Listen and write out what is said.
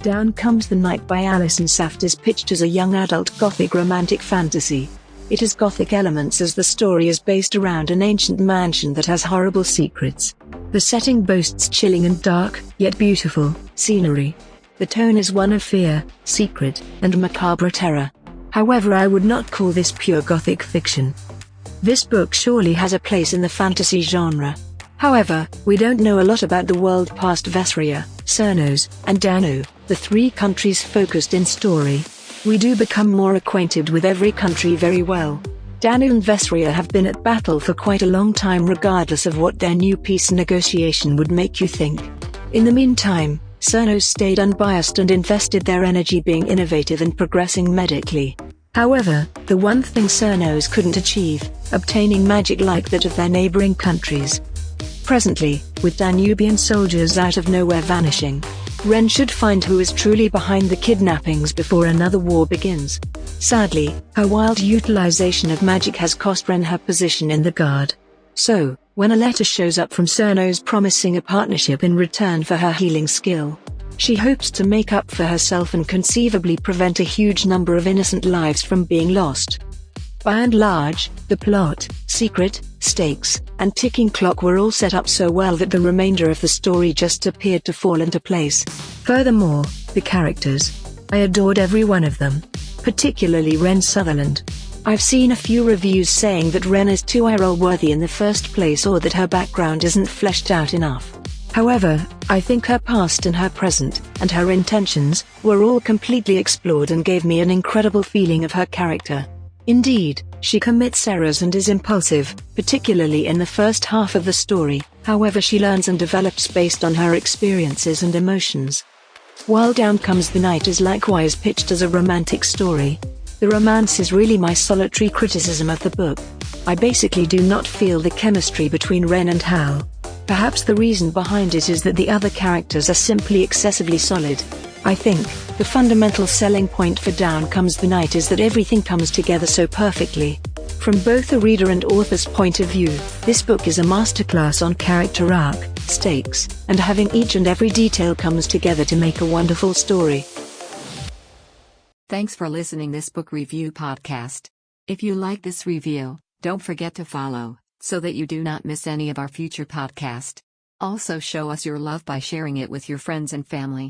Down Comes the Night by Allison Saft is pitched as a young adult Gothic romantic fantasy. It has Gothic elements as the story is based around an ancient mansion that has horrible secrets. The setting boasts chilling and dark, yet beautiful, scenery. The tone is one of fear, secret, and macabre terror. However, I would not call this pure Gothic fiction. This book surely has a place in the fantasy genre. However, we don't know a lot about the world past Vesria, Cernos, and Danu, the three countries focused in story. We do become more acquainted with every country very well. Danu and Vesria have been at battle for quite a long time regardless of what their new peace negotiation would make you think. In the meantime, Cernos stayed unbiased and invested their energy being innovative and progressing medically. However, the one thing Cernos couldn't achieve, obtaining magic like that of their neighboring countries. Presently, with Danubian soldiers out of nowhere vanishing, Ren should find who is truly behind the kidnappings before another war begins. Sadly, her wild utilization of magic has cost Ren her position in the guard. So, when a letter shows up from Cernos promising a partnership in return for her healing skill, she hopes to make up for herself and conceivably prevent a huge number of innocent lives from being lost. By and large, the plot, secret, stakes, and ticking clock were all set up so well that the remainder of the story just appeared to fall into place. Furthermore, the characters. I adored every one of them. Particularly Ren Sutherland. I've seen a few reviews saying that Ren is too eye-roll-worthy in the first place or that her background isn't fleshed out enough. However, I think her past and her present, and her intentions, were all completely explored and gave me an incredible feeling of her character. Indeed, she commits errors and is impulsive, particularly in the first half of the story, however she learns and develops based on her experiences and emotions. While Down Comes the Night is likewise pitched as a romantic story, the romance is really my solitary criticism of the book. I basically do not feel the chemistry between Ren and Hal. Perhaps the reason behind it is that the other characters are simply excessively solid. I think, the fundamental selling point for Down Comes the Night is that everything comes together so perfectly. From both the reader and author's point of view, this book is a masterclass on character arc, stakes, and having each and every detail comes together to make a wonderful story. Thanks for listening this book review podcast. If you like this review, don't forget to follow, so that you do not miss any of our future podcast. Also show us your love by sharing it with your friends and family.